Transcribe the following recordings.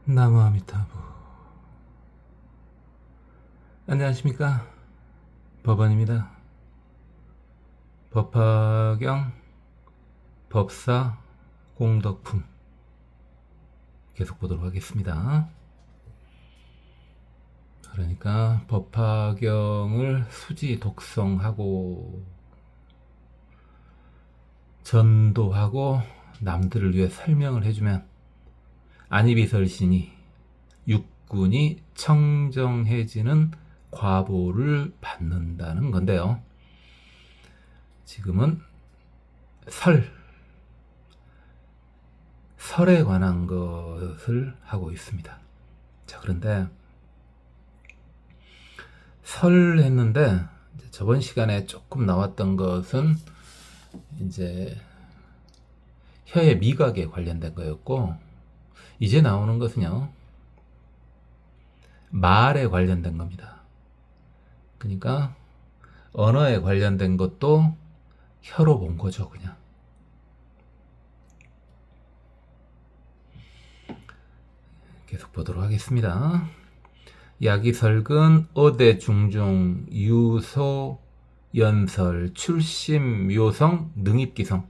나무아미타부. 안녕하십니까, 법원입니다. 법화경 법사 공덕품 계속 보도록 하겠습니다. 그러니까 법화경을 수지 독성하고 전도하고 남들을 위해 설명을 해주면 안이비설신이 육군이 청정해지는 과보를 받는다는 건데요. 지금은 설에 관한 것을 하고 있습니다. 자, 그런데 설 했는데 저번 시간에 조금 나왔던 것은 이제 혀의 미각에 관련된 거였고, 이제 나오는 것은요, 말에 관련된 겁니다. 그러니까 언어에 관련된 것도 혀로 본 거죠, 그냥. 계속 보도록 하겠습니다. 야기설근 어대 중중 유소 연설 출심 묘성 능입기성.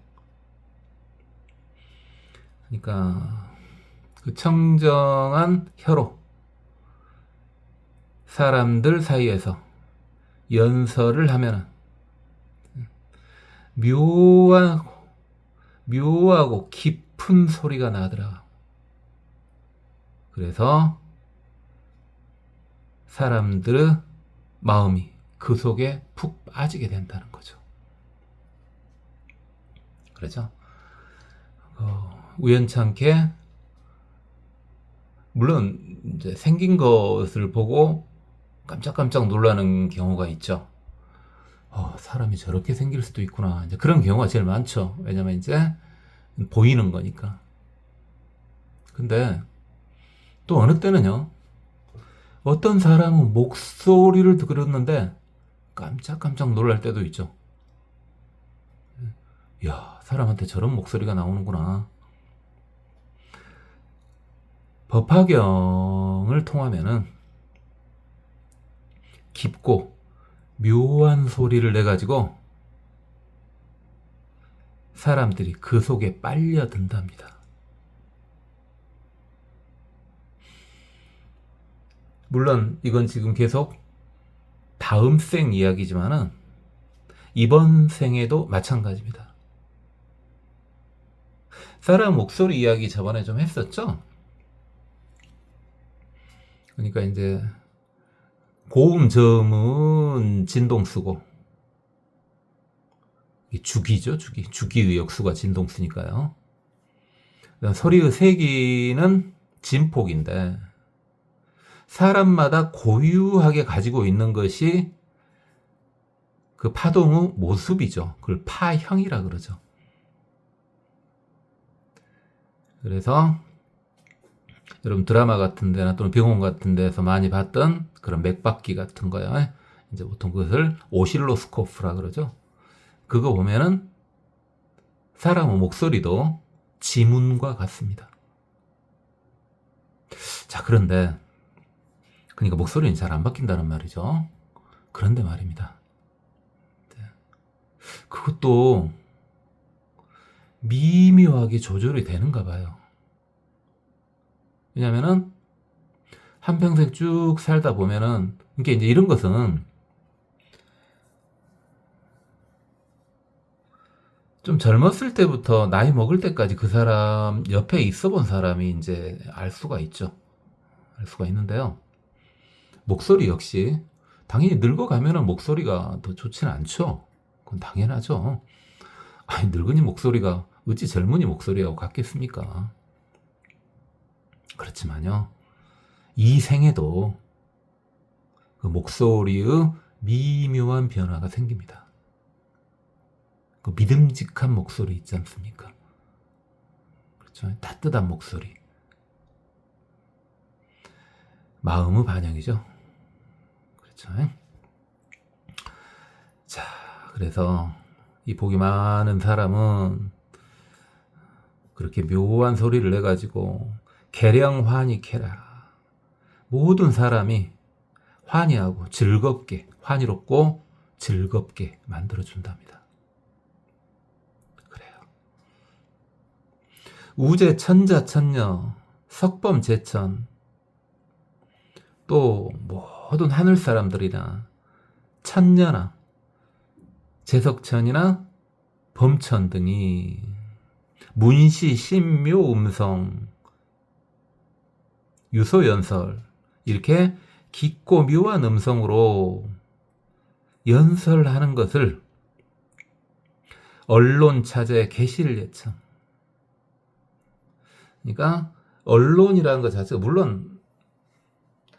그러니까 그 청정한 혀로 사람들 사이에서 연설을 하면은 묘하고 깊은 소리가 나더라. 그래서 사람들의 마음이 그 속에 푹 빠지게 된다는 거죠. 그렇죠? 우연찮게 물론 이제 생긴 것을 보고 깜짝깜짝 놀라는 경우가 있죠. 사람이 저렇게 생길 수도 있구나. 이제 그런 경우가 제일 많죠. 왜냐면 이제 보이는 거니까. 근데 또 어느 때는요, 어떤 사람은 목소리를 들었는데 깜짝깜짝 놀랄 때도 있죠. 야, 사람한테 저런 목소리가 나오는구나. 법화경을 통하면은 깊고 묘한 소리를 내가지고 사람들이 그 속에 빨려든답니다. 물론 이건 지금 계속 다음 생 이야기지만은 이번 생에도 마찬가지입니다. 사람 목소리 이야기 저번에 좀 했었죠? 그러니까 이제 고음 저음은 진동 쓰고, 주기죠, 주기의 역수가 진동 쓰니까요. 소리의 세기는 진폭인데 사람마다 고유하게 가지고 있는 것이 그 파동의 모습이죠. 그걸 파형이라 그러죠. 그래서 여러분 드라마 같은 데나 또는 병원 같은 데서 많이 봤던 그런 맥박기 같은 거요. 이제 보통 그것을 오실로스코프라 그러죠. 그거 보면은 사람의 목소리도 지문과 같습니다. 자, 그런데 그러니까 목소리는 잘 안 바뀐다는 말이죠. 그런데 말입니다. 그것도 미묘하게 조절이 되는가 봐요. 왜냐면은 한평생 쭉 살다 보면은, 그러니까 이제 이런 것은 좀 젊었을 때부터 나이 먹을 때까지 그 사람 옆에 있어 본 사람이 이제 알 수가 있죠. 알 수가 있는데요. 목소리 역시 당연히 늙어가면은 목소리가 더 좋지는 않죠. 그건 당연하죠. 아니, 늙은이 목소리가 어찌 젊은이 목소리하고 같겠습니까? 그렇지만요, 이 생에도 그 목소리의 미묘한 변화가 생깁니다. 그 믿음직한 목소리 있지 않습니까? 그렇죠? 따뜻한 목소리. 마음의 반영이죠. 그렇죠? 자, 그래서 이 복이 많은 사람은 그렇게 묘한 소리를 내가지고 계령환희 캐라. 모든 사람이 환희하고 즐겁게, 환희롭고 즐겁게 만들어준답니다. 그래요. 우제 천자천녀 석범제천, 또 모든 하늘 사람들이나 천녀나 제석천이나 범천 등이 문시, 신묘, 음성, 유소연설, 이렇게 깊고 묘한 음성으로 연설하는 것을 언론 차제 계시를 예청. 그러니까 언론이라는 것 자체가, 물론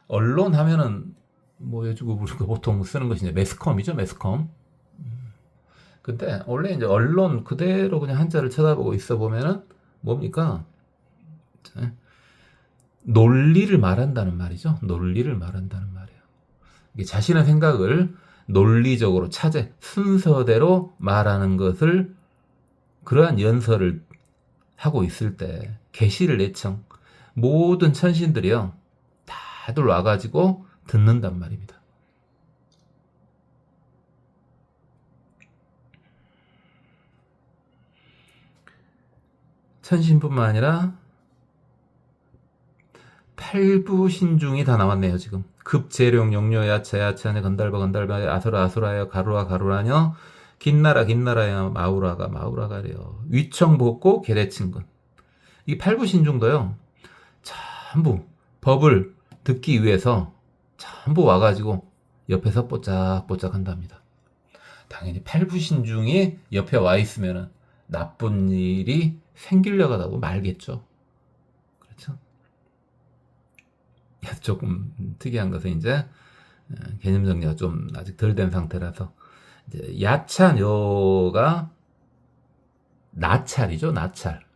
언론 하면은 뭐 요즘 우리가 보통 쓰는 것이 이제 매스컴이죠, 매스컴. 근데 원래 이제 언론 그대로 그냥 한자를 쳐다보고 있어 보면은 뭡니까? 논리를 말한다는 말이죠. 논리를 말한다는 말이에요. 이게 자신의 생각을 논리적으로 차제, 순서대로 말하는 것을, 그러한 연설을 하고 있을 때 계시를 예청, 모든 천신들이요 다들 와가지고 듣는단 말입니다. 천신뿐만 아니라 팔부신중이 다 나왔네요. 지금 급재룡, 용료, 야차, 야차냐, 건달바, 건달바, 아수라, 아수라여, 가루라, 가루라녀, 긴나라, 긴나라여, 마우라가, 마우라가래요. 위청, 복고, 계대친근. 이 팔부신중도요 전부 법을 듣기 위해서 전부 와가지고 옆에서 뽀짝뽀짝 한답니다. 당연히 팔부신중이 옆에 와 있으면 나쁜 일이 생기려고 하고 말겠죠. 그렇죠? 조금 특이한 것은 이제 개념 정리가 좀 아직 덜 된 상태라서, 이제 야차녀가 나찰이죠, 나찰.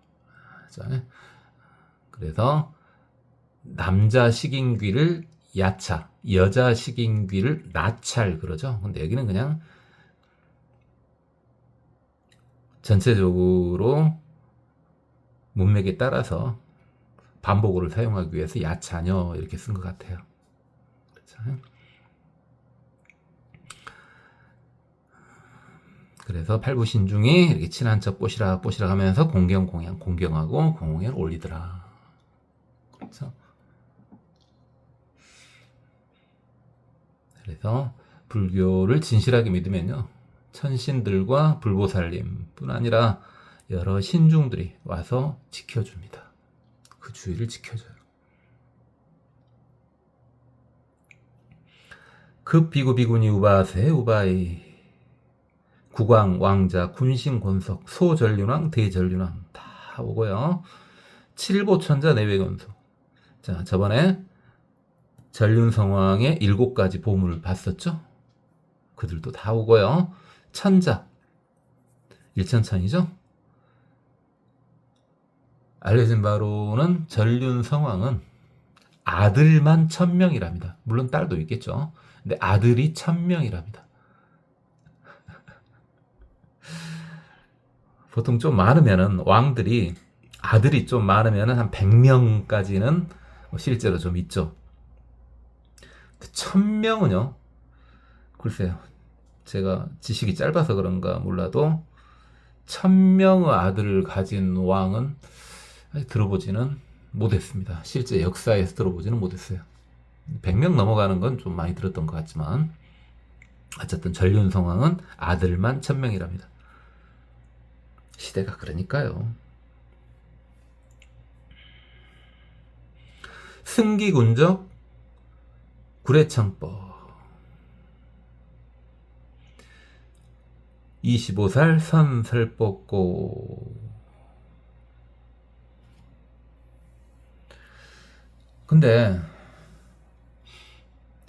그래서 남자 식인귀를 야차, 여자 식인귀를 나찰 그러죠. 근데 여기는 그냥 전체적으로 문맥에 따라서 반복어를 사용하기 위해서 야차녀 이렇게 쓴 것 같아요. 그렇죠? 그래서 팔부신중이 이렇게 친한 척 뽀시락 뽀시락 하면서 공경 공양 공경하고 공공을 올리더라. 그렇죠? 그래서 불교를 진실하게 믿으면요, 천신들과 불보살님뿐 아니라 여러 신중들이 와서 지켜줍니다. 그 주의를 지켜줘요. 급 비구 비구니 우바세 우바이, 국왕 왕자 군신 권석 소전륜왕 대전륜왕 다 오고요. 칠보천자 내외건소. 자, 저번에 전륜성왕의 7가지 보물을 봤었죠. 그들도 다 오고요. 천자 일천천이죠. 알려진 바로는 전륜성왕은 아들만 1000명이랍니다. 물론 딸도 있겠죠. 근데 아들이 1000명이랍니다. 보통 좀 많으면은, 왕들이 아들이 좀 많으면은 한 100명까지는 실제로 좀 있죠. 1000명은요, 글쎄요, 제가 지식이 짧아서 그런가 몰라도 1000명의 아들을 가진 왕은 들어보지는 못했습니다. 실제 역사에서 들어보지는 못했어요. 100명 넘어가는 건 좀 많이 들었던 것 같지만, 어쨌든 전륜성왕은 아들만 1000명이랍니다. 시대가 그러니까요. 승기군적 구례창법. 25살 선설 뽑고. 근데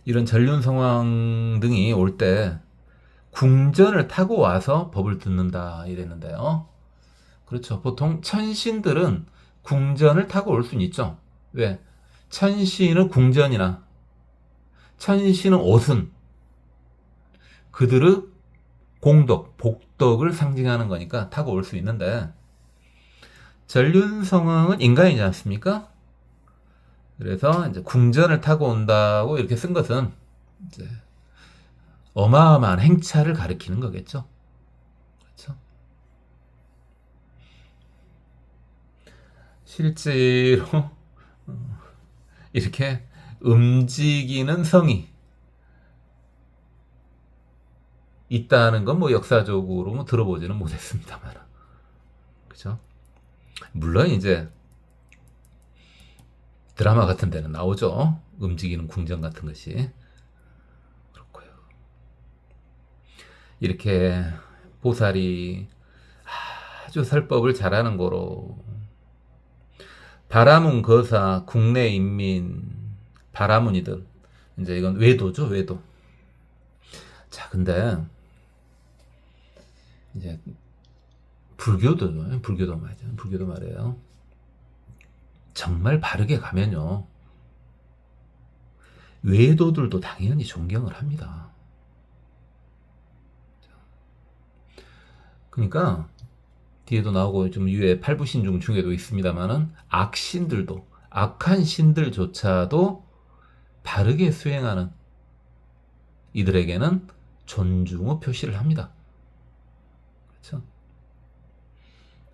이런 전륜성왕 등이 올 때 궁전을 타고 와서 법을 듣는다 이랬는데요. 그렇죠. 보통 천신들은 궁전을 타고 올 수는 있죠. 왜? 천신은 궁전이나 천신은 옷은 그들의 공덕, 복덕을 상징하는 거니까 타고 올 수 있는데, 전륜성왕은 인간이지 않습니까? 그래서 이제 궁전을 타고 온다고 이렇게 쓴 것은 이제 어마어마한 행차를 가리키는 거겠죠. 그렇죠? 실제로 이렇게 움직이는 성이 있다는 건 뭐 역사적으로 뭐 들어보지는 못했습니다만, 그죠? 물론 이제 드라마 같은 데는 나오죠. 움직이는 궁전 같은 것이. 그렇고요. 이렇게 보살이 아주 설법을 잘하는 거로 바라문 거사, 국내 인민, 바라문이들, 이제 이건 외도죠, 외도. 자, 근데 이제 불교도 맞아요. 불교도 말이에요. 정말 바르게 가면요, 외도들도 당연히 존경을 합니다. 그러니까 뒤에도 나오고 좀 위에 팔부신중 중에도 있습니다만은 악신들도, 악한 신들조차도 바르게 수행하는 이들에게는 존중의 표시를 합니다. 그렇죠?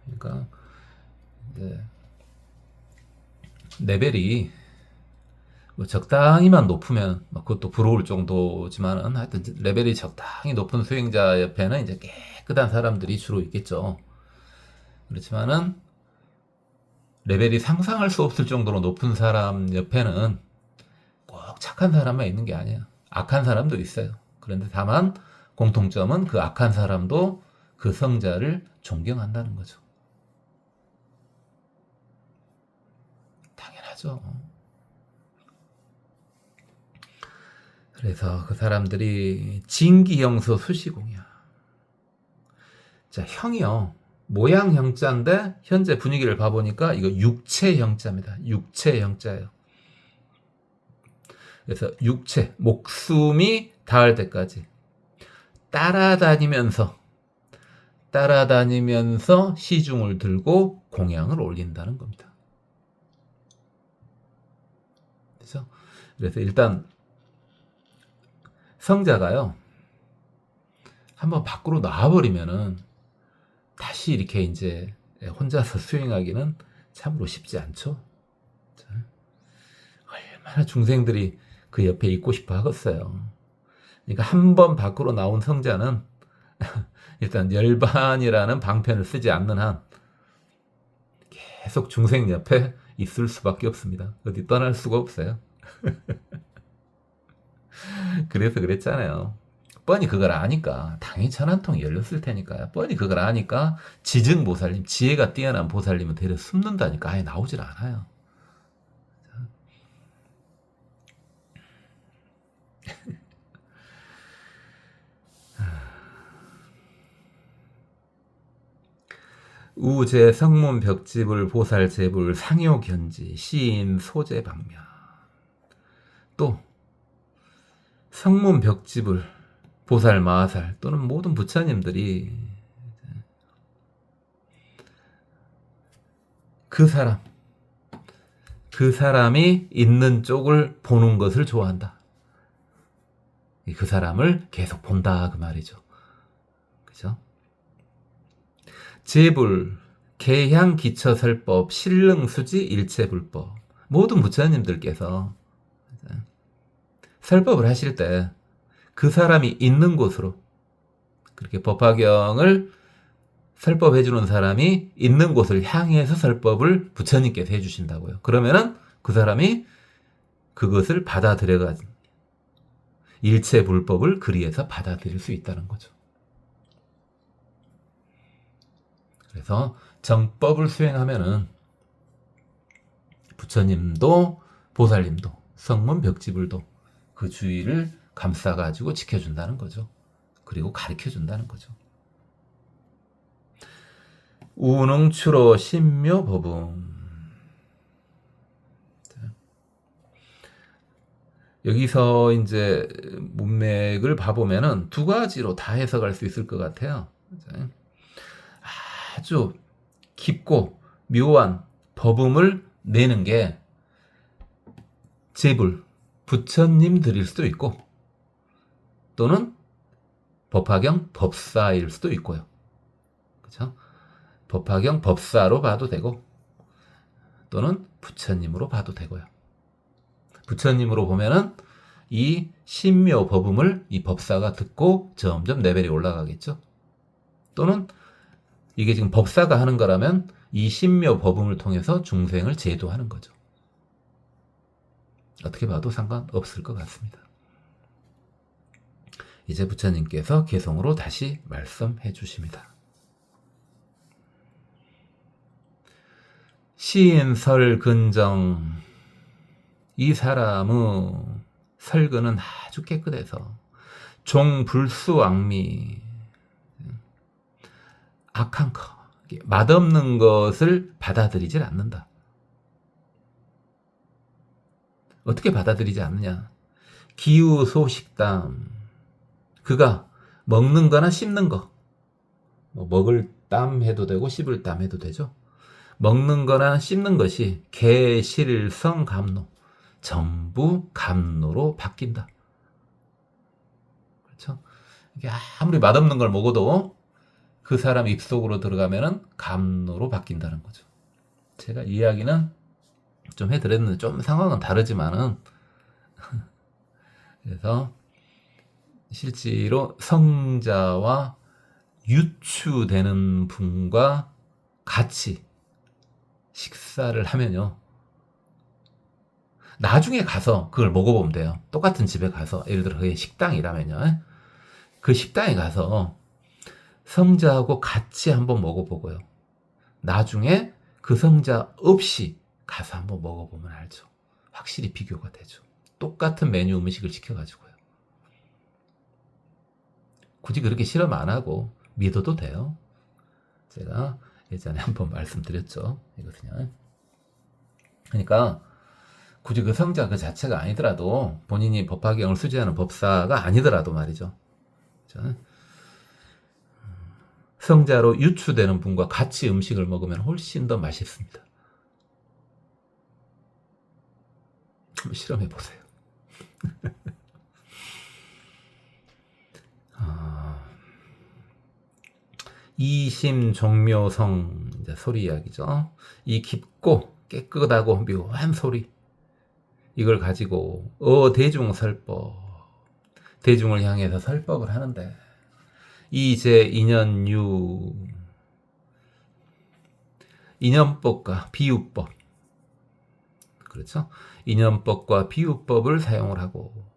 그러니까 이제 레벨이 뭐 적당히만 높으면 그것도 부러울 정도지만은, 하여튼 레벨이 적당히 높은 수행자 옆에는 이제 깨끗한 사람들이 주로 있겠죠. 그렇지만은 레벨이 상상할 수 없을 정도로 높은 사람 옆에는 꼭 착한 사람만 있는 게 아니에요. 악한 사람도 있어요. 그런데 다만 공통점은 그 악한 사람도 그 성자를 존경한다는 거죠. 당연하죠. 그래서 그 사람들이 진기영서 수시공이야. 자, 형이요. 모양 형자인데 현재 분위기를 봐보니까 이거 육체 형자입니다. 육체 형자예요. 그래서 육체, 목숨이 닿을 때까지 따라다니면서 시중을 들고 공양을 올린다는 겁니다. 그렇죠? 그래서 일단 성자가요, 한번 밖으로 나와버리면은 다시 이렇게 이제 혼자서 수행하기는 참으로 쉽지 않죠. 얼마나 중생들이 그 옆에 있고 싶어 하겠어요. 그러니까 한 번 밖으로 나온 성자는 일단 열반이라는 방편을 쓰지 않는 한 계속 중생 옆에 있을 수밖에 없습니다. 어디 떠날 수가 없어요. 그래서 그랬잖아요. 뻔히 그걸 아니까, 당연히 천한통이 열렸을 테니까요. 뻔히 그걸 아니까 지증보살님, 지혜가 뛰어난 보살님은 대려 숨는다니까 아예 나오질 않아요. 우제 성문 벽집을 보살 제불 상요 견지 시인 소재 방면. 또 성문 벽집을 보살 마하살 또는 모든 부처님들이 그 사람이 있는 쪽을 보는 것을 좋아한다. 그 사람을 계속 본다 그 말이죠. 그죠? 제불, 개향 기처설법, 신릉수지 일체불법. 모든 부처님들께서 설법을 하실 때 그 사람이 있는 곳으로, 그렇게 법화경을 설법해주는 사람이 있는 곳을 향해서 설법을 부처님께서 해주신다고요. 그러면은 그 사람이 그것을 받아들여가지고 일체불법을 그리해서 받아들일 수 있다는 거죠. 그래서 정법을 수행하면은 부처님도 보살님도 성문 벽지불도 그 주위를 감싸가지고 지켜준다는 거죠. 그리고 가르쳐준다는 거죠. 우능추로 신묘법음. 여기서 이제 문맥을 봐보면은 두 가지로 다 해석할 수 있을 것 같아요. 아주 깊고 묘한 법음을 내는 게 제불, 부처님 드릴 수도 있고 또는 법화경 법사일 수도 있고요. 그렇죠? 법화경 법사로 봐도 되고 또는 부처님으로 봐도 되고요. 부처님으로 보면은 이 신묘 법음을 이 법사가 듣고 점점 레벨이 올라가겠죠. 또는 이게 지금 법사가 하는 거라면 이 신묘 법음을 통해서 중생을 제도하는 거죠. 어떻게 봐도 상관없을 것 같습니다. 이제 부처님께서 개성으로 다시 말씀해 주십니다. 시인 설근정, 이 사람의 설근은 아주 깨끗해서 종불수왕미, 악한 거, 맛없는 것을 받아들이질 않는다. 어떻게 받아들이지 않느냐? 기우소식담, 그가 먹는 거나 씹는 거, 먹을 땀 해도 되고 씹을 땀 해도 되죠. 먹는 거나 씹는 것이 개실성 감노, 전부 감노로 바뀐다. 그렇죠? 이게 아무리 맛없는 걸 먹어도 그 사람 입속으로 들어가면은 감노로 바뀐다는 거죠. 제가 이야기는 좀 해드렸는데 좀 상황은 다르지만은 그래서 실제로 성자와 유추되는 분과 같이 식사를 하면요, 나중에 가서 그걸 먹어보면 돼요. 똑같은 집에 가서, 예를 들어 그게 식당이라면요, 그 식당에 가서 성자하고 같이 한번 먹어보고요, 나중에 그 성자 없이 가서 한번 먹어보면 알죠. 확실히 비교가 되죠. 똑같은 메뉴 음식을 시켜가지고요. 굳이 그렇게 실험 안 하고 믿어도 돼요. 제가 예전에 한번 말씀드렸죠. 이것은요. 그러니까 굳이 그 성자 그 자체가 아니더라도, 본인이 법화경을 수지하는 법사가 아니더라도 말이죠. 성자로 유추되는 분과 같이 음식을 먹으면 훨씬 더 맛있습니다. 한번 실험해 보세요. 이심종묘성, 이제 소리 이야기죠. 이 깊고 깨끗하고 묘한 소리, 이걸 가지고 대중설법, 대중을 향해서 설법을 하는데, 이제 인연유, 인연법과 비유법, 그렇죠? 인연법과 비유법을 사용을 하고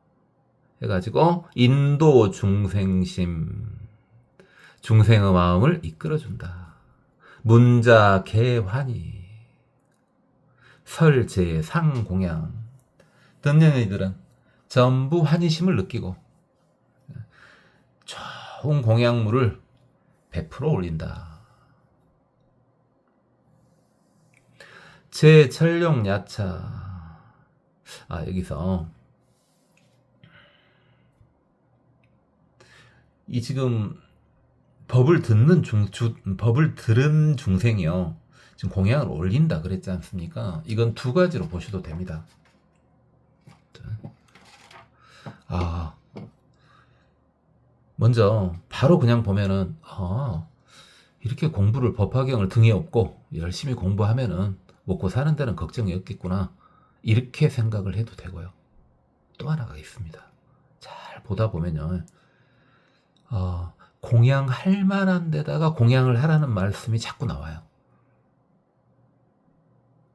해가지고 인도 중생심, 중생의 마음을 이끌어준다. 문자 개환이, 설제 상공양, 듣는 이들은 전부 환희심을 느끼고 좋은 공양물을 베풀어 올린다. 제철룡 야차, 여기서 이 지금 법을 들은 중생이요, 지금 공양을 올린다 그랬지 않습니까? 이건 두 가지로 보셔도 됩니다. 먼저 바로 그냥 보면은 이렇게 공부를, 법화경을 등에 업고 열심히 공부하면은 먹고 사는 데는 걱정이 없겠구나, 이렇게 생각을 해도 되고요. 또 하나가 있습니다. 잘 보다 보면요, 공양할 만한 데다가 공양을 하라는 말씀이 자꾸 나와요.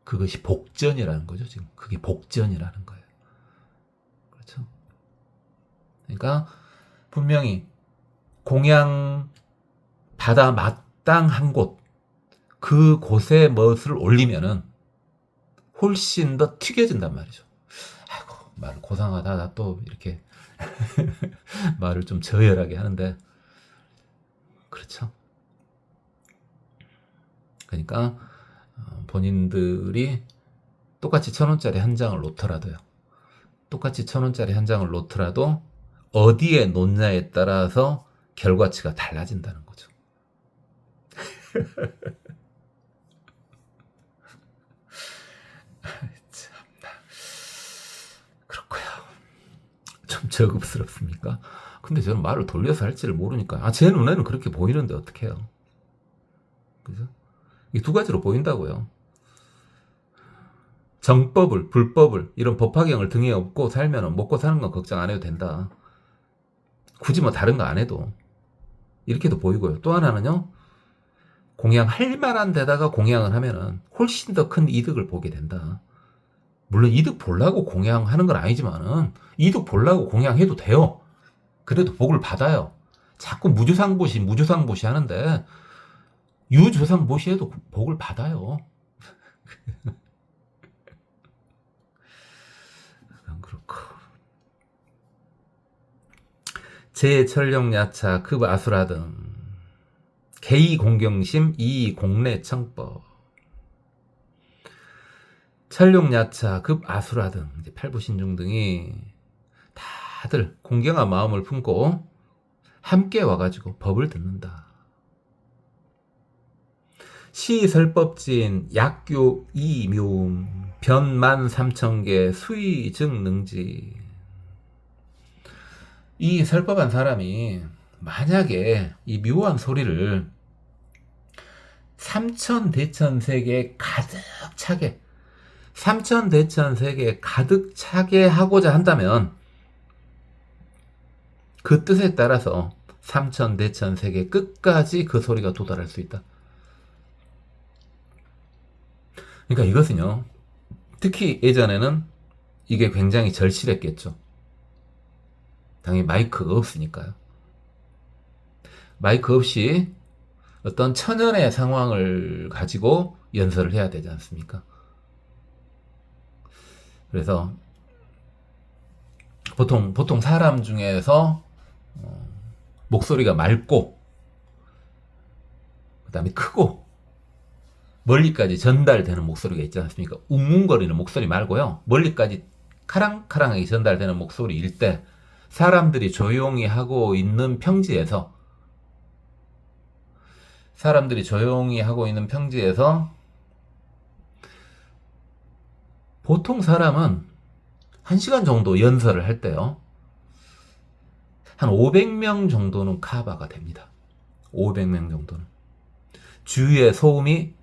그것이 복전이라는 거죠. 지금 그게 복전이라는 거예요. 그렇죠? 그러니까 분명히 공양 받아 마땅한 곳, 그 곳에 멋을 올리면은 훨씬 더 튀겨진단 말이죠. 아이고, 말을 고상하다. 나 또 이렇게 말을 좀 저열하게 하는데, 그렇죠. 그러니까 본인들이 똑같이 1,000원짜리 한 장을 놓더라도요, 똑같이 1,000원짜리 한 장을 놓더라도 어디에 놓냐에 따라서 결과치가 달라진다는 거죠. 저급스럽습니까? 근데 저는 말을 돌려서 할지를 모르니까. 제 눈에는 그렇게 보이는데 어떡해요. 그죠? 이 두 가지로 보인다고요. 정법을, 불법을, 이런 법화경을 등에 업고 살면 먹고 사는 건 걱정 안 해도 된다. 굳이 뭐 다른 거 안 해도. 이렇게도 보이고요. 또 하나는요, 공양할 만한 데다가 공양을 하면은 훨씬 더 큰 이득을 보게 된다. 물론 이득 보려고 공양하는 건 아니지만은 이득 보려고 공양해도 돼요. 그래도 복을 받아요. 자꾸 무주상보시 하는데 유주상보시해도 복을 받아요. 그렇고 제천령야차 급아수라 등 개이공경심 이공례청법 천룡야차 급아수라 등 이제 팔부신중 등이 다들 공경한 마음을 품고 함께 와가지고 법을 듣는다. 시설법진 약교 이묘음 변만 삼천개 수의증능지. 이 설법한 사람이 만약에 이 묘한 소리를 삼천대천세계에 가득 차게 삼천대천세계에 가득 차게 하고자 한다면 그 뜻에 따라서 삼천대천세계 끝까지 그 소리가 도달할 수 있다. 그러니까 이것은요, 특히 예전에는 이게 굉장히 절실했겠죠. 당연히 마이크가 없으니까요. 마이크 없이 어떤 천연의 상황을 가지고 연설을 해야 되지 않습니까? 그래서 보통 사람 중에서 목소리가 맑고 그 다음에 크고 멀리까지 전달되는 목소리가 있지 않습니까? 웅웅거리는 목소리 말고요, 멀리까지 카랑카랑하게 전달되는 목소리일 때 사람들이 조용히 하고 있는 평지에서 보통 사람은 1시간 정도 연설을 할 때요, 한 500명 정도는 커버가 됩니다. 500명 정도는. 주위의 소음이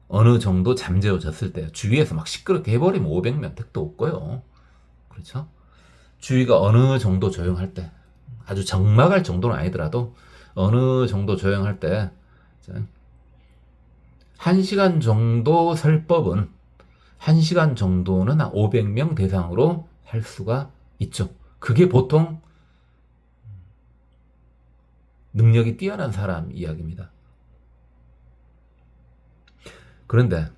어느 정도 잠재워졌을 때, 주위에서 막 시끄럽게 해버리면 500명 택도 없고요. 그렇죠? 주위가 어느 정도 조용할 때, 아주 적막할 정도는 아니더라도 어느 정도 조용할 때 1시간 정도 설법은 1시간 정도는 500명 대상으로 할 수가 있죠. 그게 보통 능력이 뛰어난 사람 이야기입니다. 그런데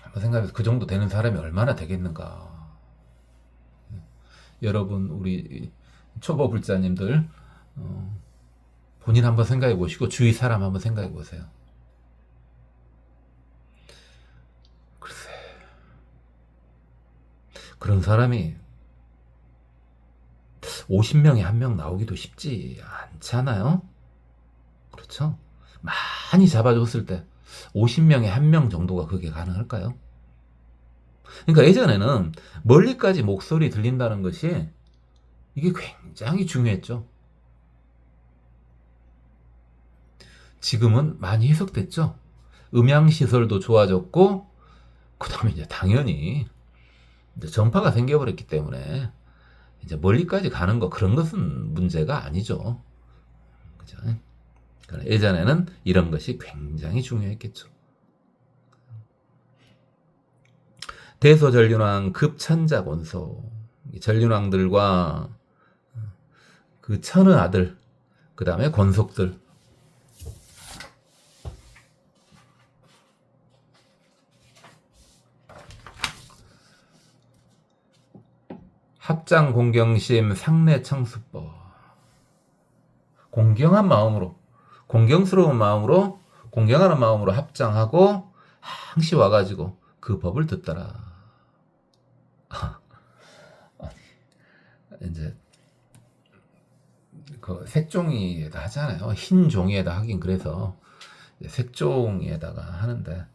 한번 생각해서 그 정도 되는 사람이 얼마나 되겠는가. 여러분, 우리 초보 불자님들, 본인 한번 생각해 보시고 주위 사람 한번 생각해 보세요. 글쎄, 그런 사람이 50명에 1명 나오기도 쉽지 않잖아요. 그렇죠? 많이 잡아줬을 때 50명에 1명 정도가 그게 가능할까요? 그러니까 예전에는 멀리까지 목소리 들린다는 것이 이게 굉장히 중요했죠. 지금은 많이 해석됐죠. 음향시설도 좋아졌고, 그 다음에 이제 당연히 이제 전파가 생겨버렸기 때문에 이제 멀리까지 가는 거, 그런 것은 문제가 아니죠. 그죠? 예전에는 이런 것이 굉장히 중요했겠죠. 대소전륜왕 급천자곤소, 전륜왕들과 그 천의 아들, 그 다음에 권속들, 합장 공경심 상례청수법. 공경한 마음으로, 공경스러운 마음으로, 공경하는 마음으로 합장하고 항시 와가지고 그 법을 듣더라. 이제 그 색종이에다 하잖아요. 흰 종이에다 하긴 그래서 색종이에다가 하는데,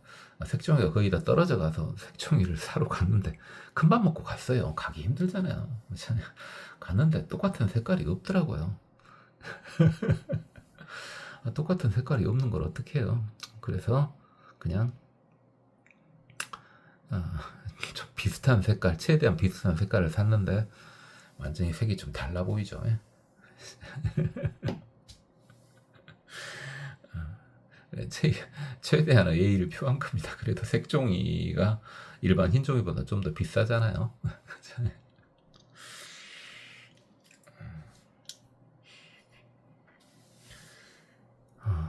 색종이가 거의 다 떨어져 가서 색종이를 사러 갔는데 큰밥 먹고 갔어요. 가기 힘들잖아요. 갔는데 똑같은 색깔이 없더라고요. 똑같은 색깔이 없는 걸 어떻게 해요? 그래서 그냥 좀 비슷한 색깔, 최대한 비슷한 색깔을 샀는데 완전히 색이 좀 달라 보이죠. 최대한의 예의를 표한 겁니다. 그래도 색종이가 일반 흰종이보다 좀 더 비싸잖아요.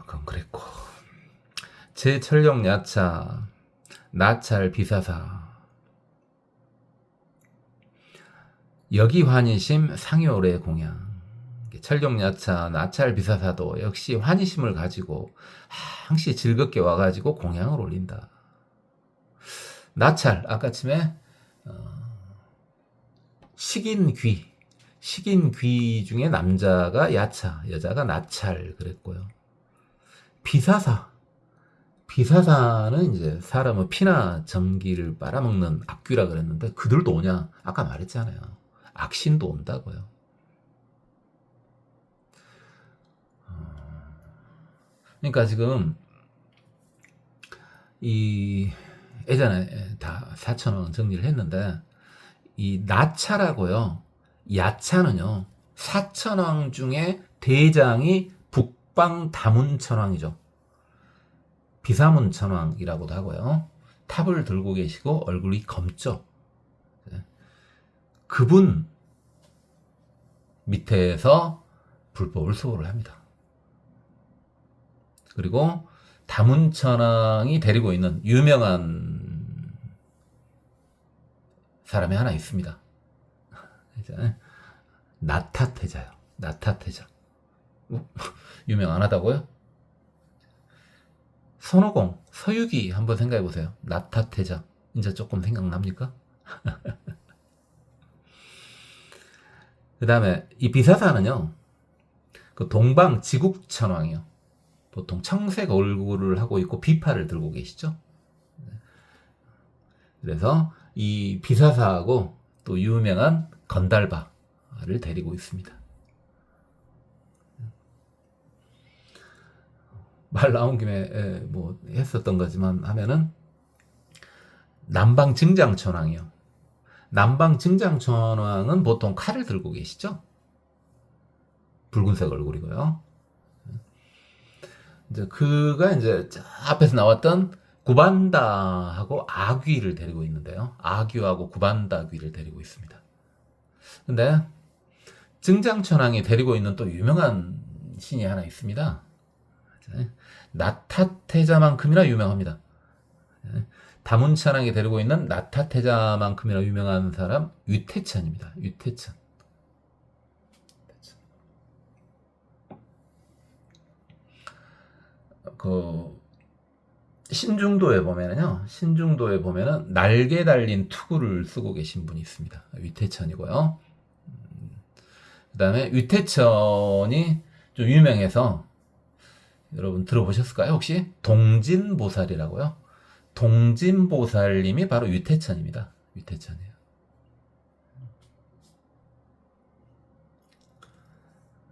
그건 그랬고. 제철용 야차, 나찰 비사사, 여기환희심 상요래 공양. 철룡야차, 나찰 비사사도 역시 환희심을 가지고 항시 즐겁게 와가지고 공양을 올린다. 나찰, 아까쯤에 식인귀 중에 남자가 야차, 여자가 나찰 그랬고요. 비사사는 이제 사람의 피나 전기를 빨아먹는 악귀라 그랬는데 그들도 오냐? 아까 말했잖아요. 악신도 온다고요. 그러니까 지금 이 예전에 다 4,000원 정리를 했는데 이 나차라고요. 야차는요. 4천왕 중에 대장이 북방 다문천왕이죠. 비사문천왕이라고도 하고요. 탑을 들고 계시고 얼굴이 검죠. 그분 밑에서 불법을 수호를 합니다. 그리고 다문천왕이 데리고 있는 유명한 사람이 하나 있습니다. 나타태자요. 나타태자. 유명 안 하다고요? 손오공, 서유기 한번 생각해 보세요. 나타태자. 이제 조금 생각납니까? 그 다음에 이 비사사는요. 그 동방 지국천왕이요. 보통 청색 얼굴을 하고 있고 비파를 들고 계시죠. 그래서 이 비사사하고 또 유명한 건달바를 데리고 있습니다. 말 나온 김에 뭐 했었던 거지만 하면은 남방 증장천왕이요. 남방 증장천왕은 보통 칼을 들고 계시죠. 붉은색 얼굴이고요. 이제 그가 이제 앞에서 나왔던 구반다하고 아귀를 데리고 있는데요. 아귀하고 구반다귀를 데리고 있습니다. 근데 증장천왕이 데리고 있는 또 유명한 신이 하나 있습니다. 나타태자만큼이나 유명합니다. 다문천왕이 데리고 있는 나타태자만큼이나 유명한 사람 유태천입니다. 유태천. 그 신중도에 보면은 날개 달린 투구를 쓰고 계신 분이 있습니다. 유태천이고요. 그다음에 유태천이 좀 유명해서 여러분 들어보셨을까요? 혹시 동진보살이라고요? 동진보살님이 바로 유태천입니다. 유태천이에요.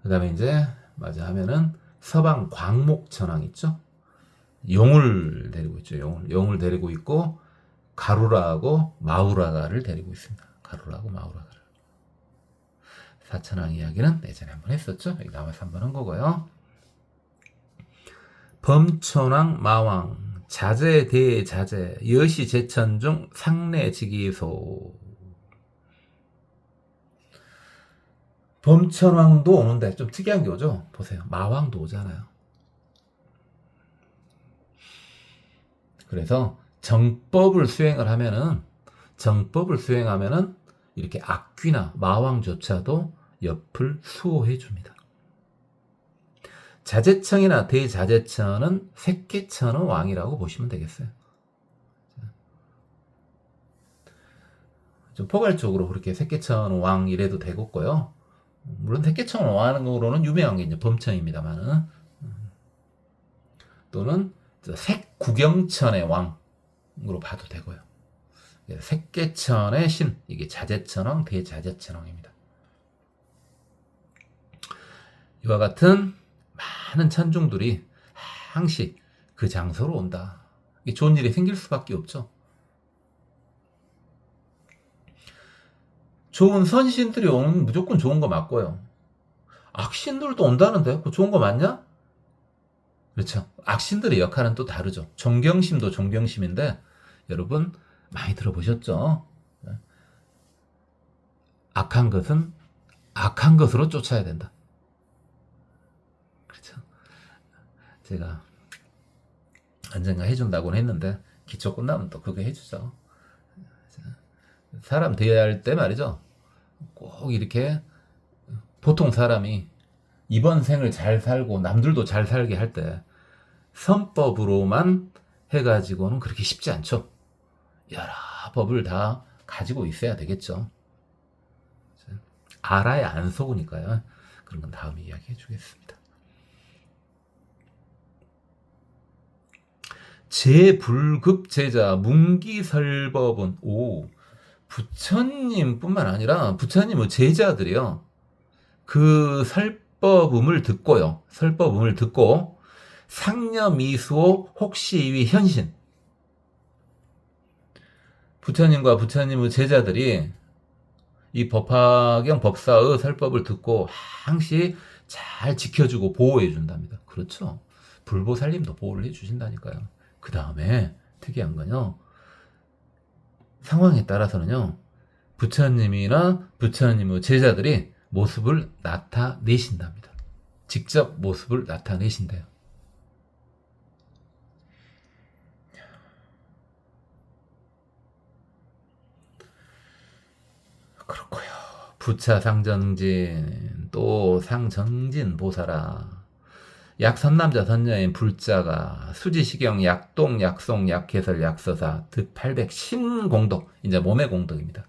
그다음에 이제 맞아 하면은 서방 광목천왕 있죠? 용을 데리고 있죠. 용을 데리고 있고 가루라하고 마우라가를 데리고 있습니다. 가루라하고 마우라가를. 사천왕 이야기는 예전에 한번 했었죠. 여기 나와서 한번 한 거고요. 범천왕 마왕 자제 대자제 여시 제천 중 상례지기소. 범천왕도 오는데 좀 특이한 게 오죠. 보세요. 마왕도 오잖아요. 그래서 정법을 수행하면은 이렇게 악귀나 마왕조차도 옆을 수호해 줍니다. 자제청이나 대자제청은 색계천의 왕이라고 보시면 되겠어요. 좀 포괄적으로 그렇게 색계천 왕 이래도 되겠고요. 물론 색계천 왕으로는 유명한 게 이제 범천입니다만은 또는 색구경천의 왕 봐도 되고요. 색계천의 신, 이게 자재천왕, 대자재천왕입니다. 이와 같은 많은 천중들이 항시 그 장소로 온다. 좋은 일이 생길 수밖에 없죠. 좋은 선신들이 오면 무조건 좋은 거 맞고요. 악신들도 온다는데 그거 좋은 거 맞냐? 그렇죠. 악신들의 역할은 또 다르죠. 존경심도 존경심인데 여러분 많이 들어보셨죠? 악한 것은 악한 것으로 쫓아야 된다. 그렇죠. 제가 언젠가 해준다고는 했는데 기초 끝나면 또 그거 해주죠. 사람 대할 때 말이죠. 꼭 이렇게 보통 사람이 이번 생을 잘 살고 남들도 잘 살게 할 때 선법으로만 해가지고는 그렇게 쉽지 않죠. 여러 법을 다 가지고 있어야 되겠죠. 알아야 안 속으니까요. 그런 건 다음에 이야기해 주겠습니다. 제불급제자 문기설법은 부처님뿐만 아니라 부처님의 제자들이요. 그 설법음을 듣고요. 설법음을 듣고 상념이수호 혹시위 현신. 부처님과 부처님의 제자들이 이 법화경 법사의 설법을 듣고 항시 잘 지켜주고 보호해 준답니다. 그렇죠. 불보살님도 보호를 해 주신다니까요. 그 다음에 특이한 건요. 상황에 따라서는요. 부처님이나 부처님의 제자들이 모습을 나타내신답니다. 직접 모습을 나타내신대요. 그렇고요. 부차 상정진 또 상정진 보살아 약선남자 선녀인 불자가 수지시경 약동 약송 약해설 약서사 득800 신공덕 이제 몸의 공덕입니다.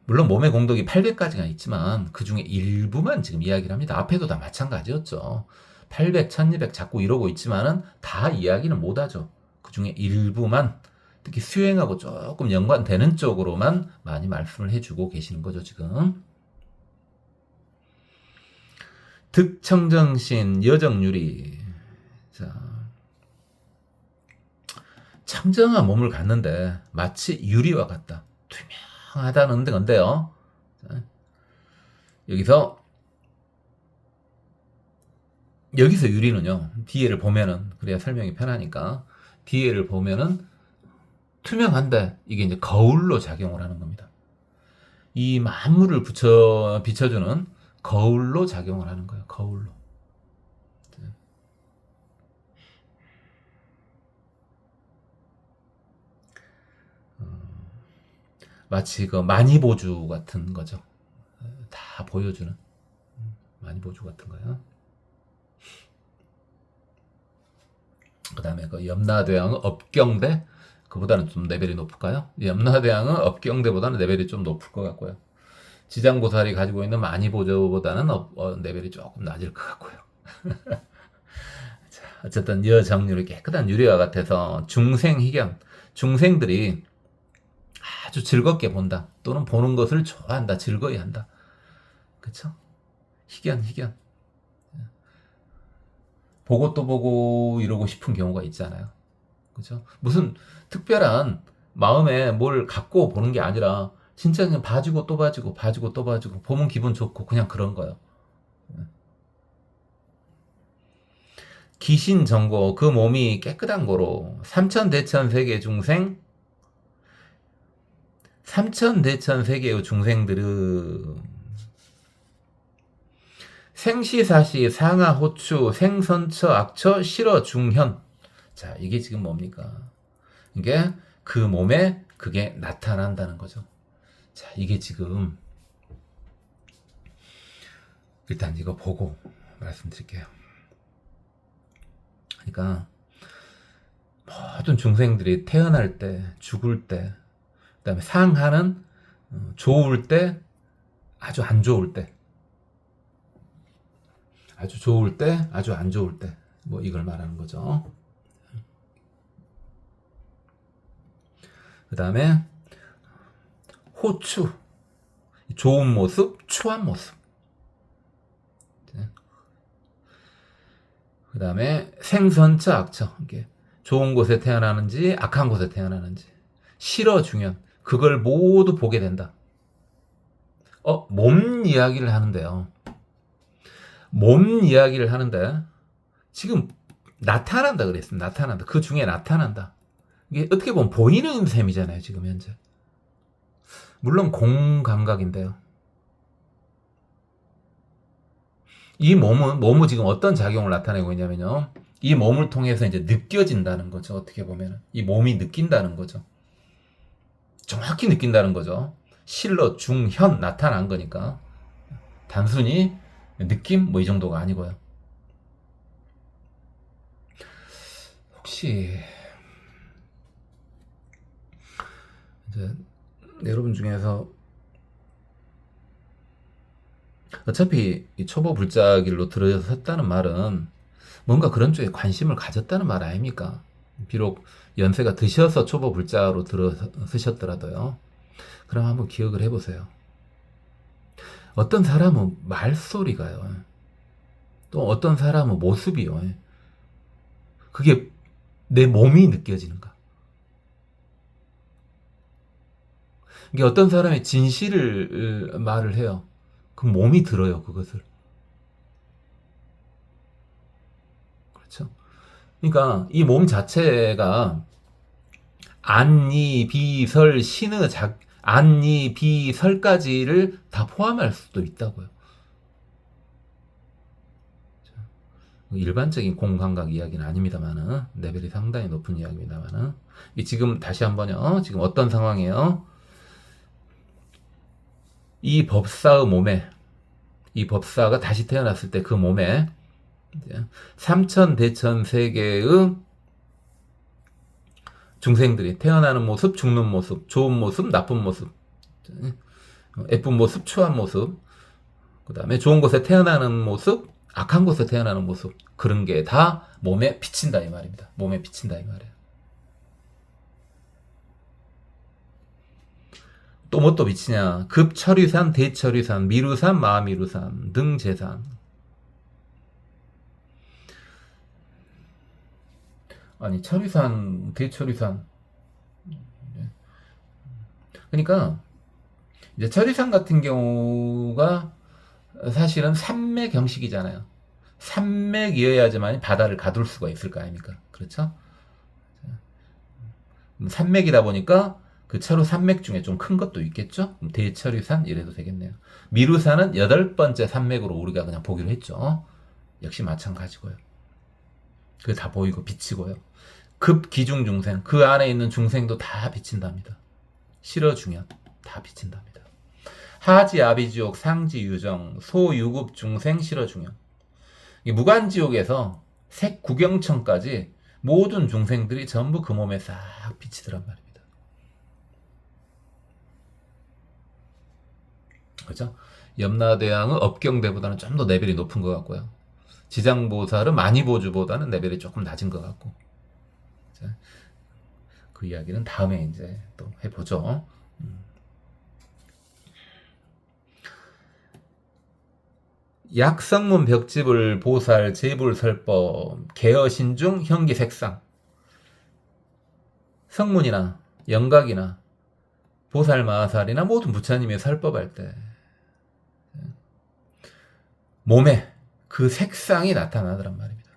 물론 몸의 공덕이 800가지가 있지만 그 중에 일부만 지금 이야기를 합니다. 앞에도 다 마찬가지였죠. 800, 1200 자꾸 이러고 있지만은 다 이야기는 못하죠. 그 중에 일부만 특히 수행하고 조금 연관되는 쪽으로만 많이 말씀을 해주고 계시는 거죠, 지금. 득청정신 여정유리. 자, 청정한 몸을 갖는데 마치 유리와 같다. 투명하다는 건데요. 자, 여기서 유리는요. 뒤에를 보면은 그래야 설명이 편하니까 뒤에를 보면은 투명한데 이게 이제 거울로 작용을 하는 겁니다. 이 만물을 비춰주는 거울로 작용을 하는 거예요. 거울로. 마치 그 만이보주 같은 거죠. 다 보여주는 만이보주 같은 거예요. 그 다음에 그 염라대왕은 업경대 그보다는 좀 레벨이 높을까요? 염라대왕은 업경대보다는 레벨이 좀 높을 것 같고요. 지장보살이 가지고 있는 만이보조보다는 레벨이 조금 낮을 것 같고요. 자, 어쨌든 여정률이 깨끗한 유리와 같아서 중생희견 중생들이 아주 즐겁게 본다 또는 보는 것을 좋아한다 즐거워한다. 그쵸? 희견 보고 또 보고 이러고 싶은 경우가 있잖아요. 그죠? 무슨 특별한 마음에 뭘 갖고 보는 게 아니라 진짜 그냥 봐주고 또 봐주고 보면 기분 좋고 그냥 그런 거예요. 기신정고 그 몸이 깨끗한 거로 삼천대천 세계 중생 삼천대천 세계의 중생들은 생시사시 상하호추 생선처 악처 실어 중현. 자, 이게 지금 뭡니까? 이게 그 몸에 그게 나타난다는 거죠. 자, 이게 지금 일단 이거 보고 말씀드릴게요. 그러니까 모든 중생들이 태어날 때, 죽을 때, 그다음에 상하는 좋을 때, 아주 안 좋을 때, 아주 좋을 때, 아주 안 좋을 때, 뭐 이걸 말하는 거죠. 그 다음에 호추, 좋은 모습, 추한 모습. 그 다음에 생선처, 악처. 이게 좋은 곳에 태어나는지 악한 곳에 태어나는지. 실어 중연. 그걸 모두 보게 된다. 몸 이야기를 하는데요. 몸 이야기를 하는데 지금 나타난다 그랬습니다. 나타난다. 그 중에 나타난다. 이게 어떻게 보면 보이는 셈이잖아요. 지금 현재. 물론 공감각인데요. 이 몸은 지금 어떤 작용을 나타내고 있냐면요. 이 몸을 통해서 이제 느껴진다는 거죠. 어떻게 보면 이 몸이 느낀다는 거죠. 정확히 느낀다는 거죠. 실로 중현 나타난 거니까 단순히 느낌 뭐 이 정도가 아니고요. 혹시 이제 여러분 중에서 어차피 이 초보 불자길로 들어섰다는 말은 뭔가 그런 쪽에 관심을 가졌다는 말 아닙니까? 비록 연세가 드셔서 초보 불자로 들어서셨더라도요. 그럼 한번 기억을 해보세요. 어떤 사람은 말소리가요. 또 어떤 사람은 모습이요. 그게 내 몸이 느껴지는가. 이게 어떤 사람이 진실을 말을 해요. 그 몸이 들어요, 그것을. 그렇죠? 그러니까 이 몸 자체가 안니, 비설, 신의 안니, 비설까지를 다 포함할 수도 있다고요. 일반적인 공감각 이야기는 아닙니다만은 레벨이 상당히 높은 이야기입니다만은 지금 다시 한번요. 지금 어떤 상황이에요? 이 법사의 몸에 이 법사가 다시 태어났을 때 그 몸에 삼천 대천 세계의 중생들이 태어나는 모습, 죽는 모습, 좋은 모습, 나쁜 모습, 예쁜 모습, 추한 모습, 그 다음에 좋은 곳에 태어나는 모습, 악한 곳에 태어나는 모습, 그런 게 다 몸에 비친다 이 말입니다. 몸에 비친다 이 말이에요. 또 뭐 또 비치냐? 급철위산, 대철위산, 미루산, 마미루산, 등재산. 아니 철위산, 대철위산. 그러니까 이제 철위산 같은 경우가 사실은 산맥 형식이잖아요. 산맥이어야지만 바다를 가둘 수가 있을 거 아닙니까? 그렇죠? 산맥이다 보니까 그 차로 산맥 중에 좀 큰 것도 있겠죠? 대철위산 이래도 되겠네요. 미루산은 8번째 산맥으로 우리가 그냥 보기로 했죠. 역시 마찬가지고요. 그게 다 보이고 비치고요. 급기중 중생, 그 안에 있는 중생도 다 비친답니다. 실어중연 다 비친답니다. 하지 아비지옥 상지 유정 소유급 중생 실어중연. 무간지옥에서 색구경천까지 모든 중생들이 전부 그 몸에 싹 비치더란 말입니다. 그렇죠? 염라대왕은 업경대보다는 좀 더 레벨이 높은 것 같고요. 지장보살은 마니보주보다는 레벨이 조금 낮은 것 같고. 그 이야기는 다음에 이제 또 해보죠. 약성문 벽집을 보살 제불설법 개어신중 형기색상. 성문이나 영각이나 보살마살이나 모든 부처님이 설법할 때 몸에 그 색상이 나타나더란 말입니다.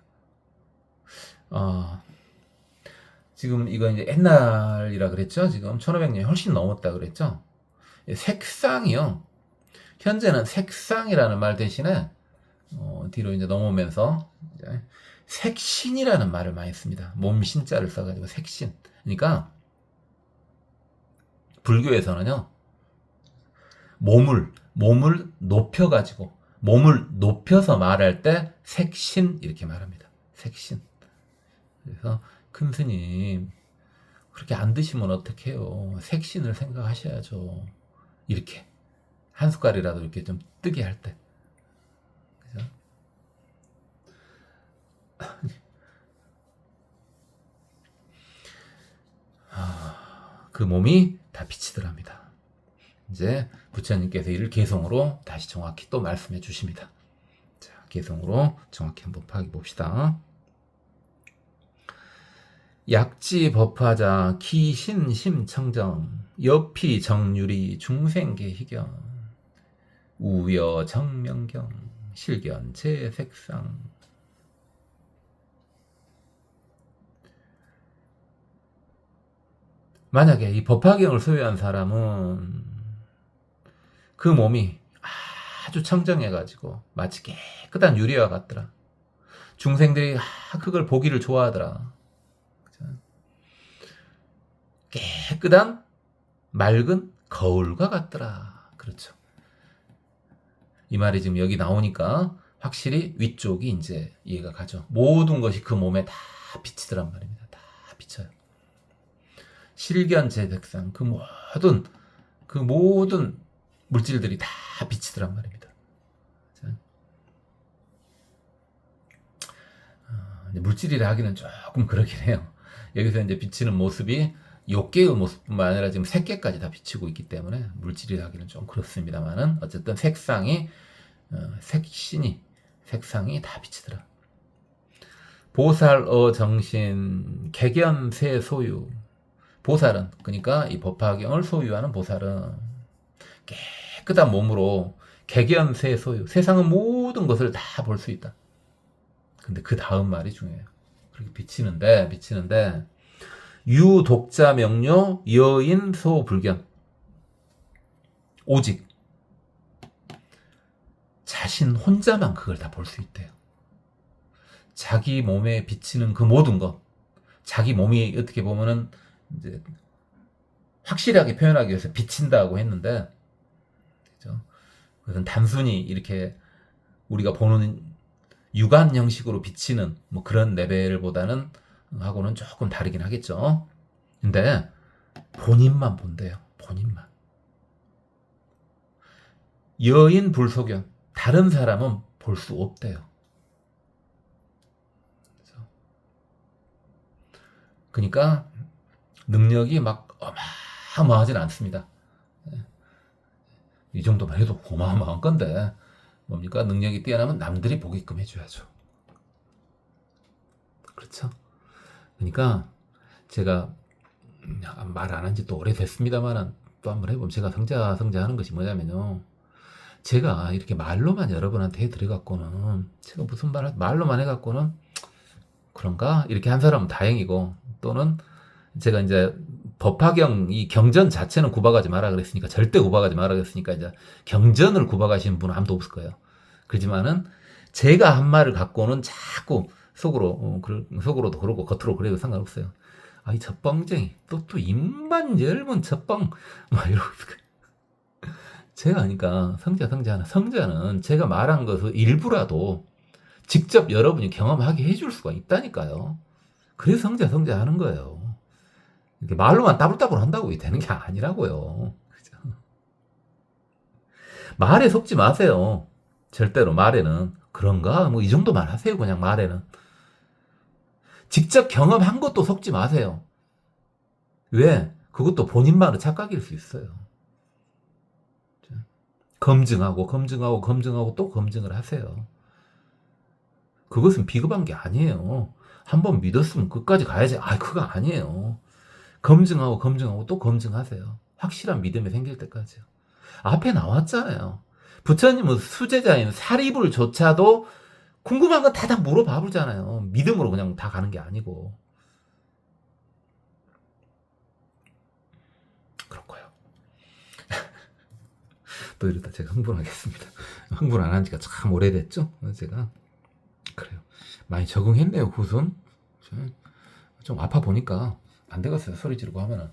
지금 이건 이제 옛날이라 그랬죠. 지금 1500년이 훨씬 넘었다 그랬죠. 색상이요. 현재는 색상이라는 말 대신에 뒤로 이제 넘어오면서 이제 색신이라는 말을 많이 씁니다. 몸신자를 써가지고 색신. 그러니까 불교에서는요. 몸을 높여가지고 몸을 높여서 말할 때 색신 이렇게 말합니다. 색신. 그래서 큰 스님 그렇게 안 드시면 어떡해요. 색신을 생각하셔야죠. 이렇게 한 숟갈이라도 이렇게 좀 뜨게 할 때. 그죠? 그 몸이 다 빛이더랍니다. 이제 부처님께서 이를 개성으로 다시 정확히 또 말씀해 주십니다. 자, 개성으로 정확히 한번 파악해 봅시다. 약지 법화자 기신심청정 여피 정유리 중생계희경 우여 정명경 실견 제색상. 만약에 이 법화경을 소유한 사람은 그 몸이 아주 청정해가지고 마치 깨끗한 유리와 같더라. 중생들이 그걸 보기를 좋아하더라. 깨끗한 맑은 거울과 같더라. 그렇죠. 이 말이 지금 여기 나오니까 확실히 위쪽이 이제 이해가 가죠. 모든 것이 그 몸에 다 비치더란 말입니다. 다 비쳐요. 실견제백상 그 모든 물질들이 다 비치더란 말입니다. 물질이라 하기는 조금 그러긴 해요. 여기서 이제 비치는 모습이 욕계의 모습뿐만 아니라 지금 색계까지 다 비치고 있기 때문에 물질이라 하기는 좀 그렇습니다만은 어쨌든 색상이 색상이 다 비치더라. 보살어 정신 개견세 소유. 보살은 그러니까 이 법화경을 소유하는 보살은 깨끗한 몸으로 개견세 소유. 세상의 모든 것을 다 볼 수 있다. 근데 그 다음 말이 중요해요. 그렇게 비치는데 유독자 명료 여인 소불견. 오직 자신 혼자만 그걸 다 볼 수 있대요. 자기 몸에 비치는 그 모든 것, 자기 몸이 어떻게 보면은 이제 확실하게 표현하기 위해서 비친다고 했는데, 그죠? 그것은 단순히 이렇게 우리가 보는 육안 형식으로 비치는 뭐 그런 레벨보다는 하고는 조금 다르긴 하겠죠. 근데 본인만 본대요. 본인만. 여인 불소견. 다른 사람은 볼 수 없대요. 그러니까 능력이 막 어마어마하진 않습니다. 이 정도만 해도 어마어마한 건데 뭡니까? 능력이 뛰어나면 남들이 보게끔 해줘야죠. 그렇죠? 그러니까 제가 말 안 한 지 또 오래됐습니다만 또 한번 해보면 제가 성자하는 것이 뭐냐면요. 제가 이렇게 말로만 여러분한테 해드려갖고는 제가 무슨 말로만 해갖고는 그런가? 이렇게 한 사람은 다행이고 또는 제가 이제 법화경 이 경전 자체는 구박하지 마라 그랬으니까 절대 구박하지 마라 그랬으니까 이제 경전을 구박하시는 분은 아무도 없을 거예요. 그렇지만은 제가 한 말을 갖고는 자꾸 속으로도 그러고 겉으로 그래도 상관없어요. 이 젖뻥쟁이 또 입만 열면 젖뻥 막 이러고 제가 하니까 성자는 제가 말한 것을 일부라도 직접 여러분이 경험하게 해줄 수가 있다니까요. 그래서 성자 하는 거예요. 이렇게 말로만 따블따블 한다고 되는 게 아니라고요. 그죠? 말에 속지 마세요. 절대로 말에는 그런가? 뭐 이 정도만 하세요. 그냥 말에는. 직접 경험한 것도 속지 마세요. 왜? 그것도 본인만의 착각일 수 있어요. 검증하고 또 검증을 하세요. 그것은 비겁한 게 아니에요. 한번 믿었으면 끝까지 가야지. 그거 아니에요. 검증하고 또 검증하세요. 확실한 믿음이 생길 때까지요. 앞에 나왔잖아요. 부처님은 수제자인 사리불조차도 궁금한 건 다 물어봐 보잖아요. 믿음으로 그냥 다 가는 게 아니고. 그렇고요. 또 이러다 제가 흥분하겠습니다. 흥분 안 한 지가 참 오래됐죠? 제가. 그래요. 많이 적응했네요, 구순. 좀 아파 보니까 안 되겠어요, 소리 지르고 하면은.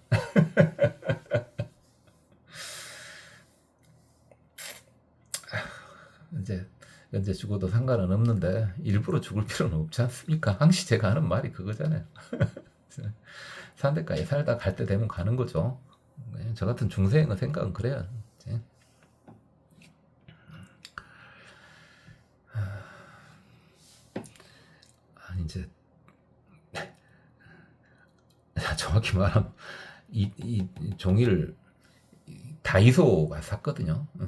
이제 죽어도 상관은 없는데 일부러 죽을 필요는 없지 않습니까? 항시 제가 하는 말이 그거잖아요. 산 데까지 살다 갈 때 되면 가는 거죠. 저 같은 중생의 생각은 그래요. 이제 정확히 말하면 이 종이를 다이소가 샀거든요. 뭐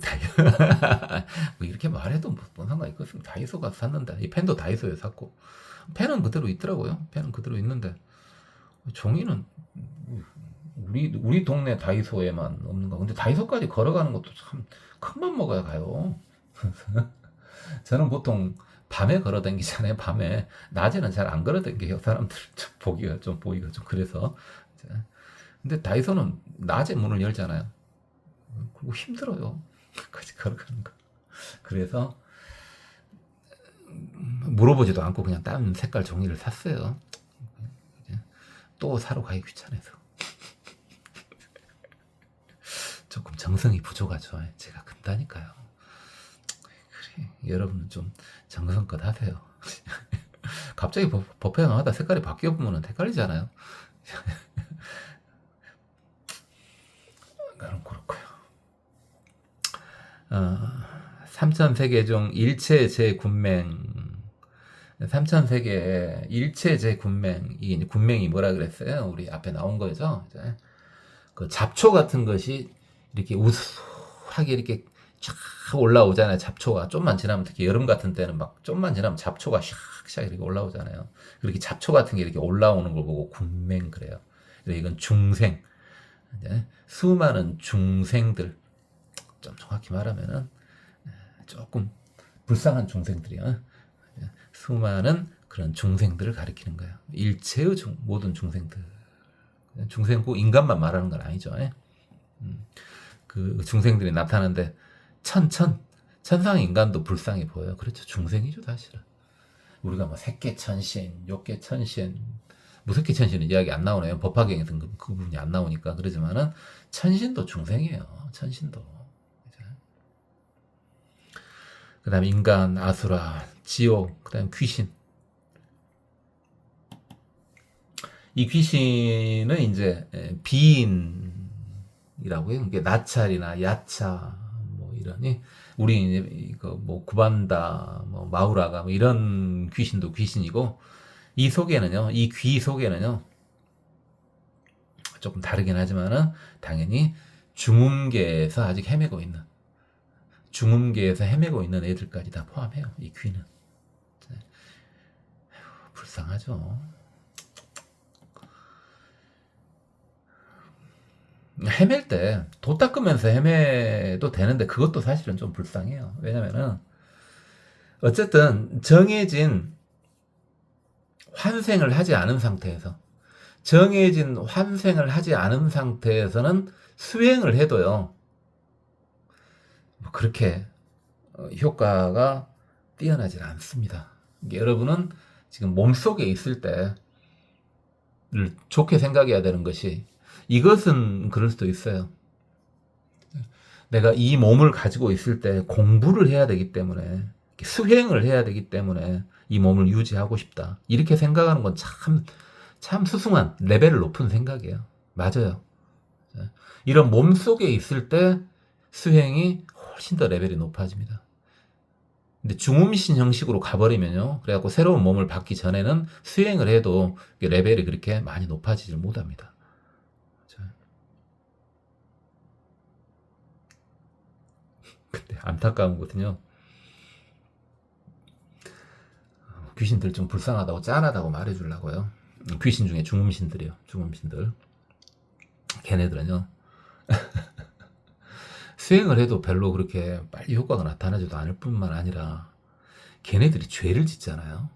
이렇게 말해도 뭔 상관 있겠습니까? 다이소가 샀는데 이 펜도 다이소에 샀고 펜은 그대로 있더라고요. 펜은 그대로 있는데 종이는 우리 동네 다이소에만 없는 거. 근데 다이소까지 걸어가는 것도 참 큰 맘 먹어야 가요. 저는 보통 밤에 걸어 다니잖아요. 밤에 낮에는 잘 안 걸어 다니게요. 사람들 좀 보기가 좀 그래서. 근데 다이소는 낮에 문을 열잖아요. 그리고 힘들어요. 끝까지 걸어가는 거. 그래서 물어보지도 않고 그냥 다른 색깔 종이를 샀어요. 또 사러 가기 귀찮아서. 조금 정성이 부족하죠. 제가 금다니까요. 그래, 여러분은 좀 정성껏 하세요. 갑자기 법회가 하다 색깔이 바뀌어 보면 헷갈리잖아요. 그럼 그렇고요. 삼천세계 중 일체 제군맹, 삼천세계에 일체 제군맹, 이 군맹이 뭐라 그랬어요? 우리 앞에 나온 거죠. 이제 그 잡초 같은 것이 이렇게 우수하게 이렇게 쫙 올라오잖아요. 잡초가 좀만 지나면, 특히 여름 같은 때는 막 좀만 지나면 잡초가 샥샥 이렇게 올라오잖아요. 그렇게 잡초 같은 게 이렇게 올라오는 걸 보고 군맹 그래요. 이건 중생, 이제 수많은 중생들, 좀 정확히 말하면은 조금 불쌍한 중생들이요. 수많은 그런 중생들을 가리키는 거예요. 일체의 모든 중생들. 중생고 인간만 말하는 건 아니죠. 그 중생들이 나타나는데 천상 인간도 불쌍해 보여요. 그렇죠. 중생이죠, 사실은. 우리가 뭐 색계천신, 욕계천신, 무색계천신은 이야기 안 나오네요. 법화경에서는 그 부분이 안 나오니까. 그러지만은 천신도 중생이에요. 천신도. 그 다음에 인간, 아수라, 지옥, 그 다음에 귀신. 이 귀신은 이제 비인이라고요. 이게 나찰이나 야차, 뭐 이러니, 우리 이제 이거 뭐 구반다, 뭐 마우라가 뭐 이런 귀신도 귀신이고, 이 속에는요, 이 귀 속에는요, 조금 다르긴 하지만은 당연히 중음계에서 아직 헤매고 있는, 중음계에서 헤매고 있는 애들까지 다 포함해요. 이 귀는. 불쌍하죠. 헤맬 때 도 닦으면서 헤매도 되는데 그것도 사실은 좀 불쌍해요. 왜냐면은 어쨌든 정해진 환생을 하지 않은 상태에서, 정해진 환생을 하지 않은 상태에서는 수행을 해도요, 뭐 그렇게 효과가 뛰어나질 않습니다. 여러분은 지금 몸속에 있을 때를 좋게 생각해야 되는 것이, 이것은 그럴 수도 있어요. 내가 이 몸을 가지고 있을 때 공부를 해야 되기 때문에, 수행을 해야 되기 때문에 이 몸을 유지하고 싶다. 이렇게 생각하는 건 참 수승한, 레벨을 높은 생각이에요. 맞아요. 이런 몸 속에 있을 때 수행이 훨씬 더 레벨이 높아집니다. 근데 중음신 형식으로 가버리면요, 그래갖고 새로운 몸을 받기 전에는 수행을 해도 레벨이 그렇게 많이 높아지질 못합니다. 근데 안타까운 것은요, 귀신들 좀 불쌍하다고, 짠하다고 말해주려고요. 귀신 중에 중음신들이요. 중음신들. 걔네들은요, 수행을 해도 별로 그렇게 빨리 효과가 나타나지도 않을 뿐만 아니라 걔네들이 죄를 짓잖아요.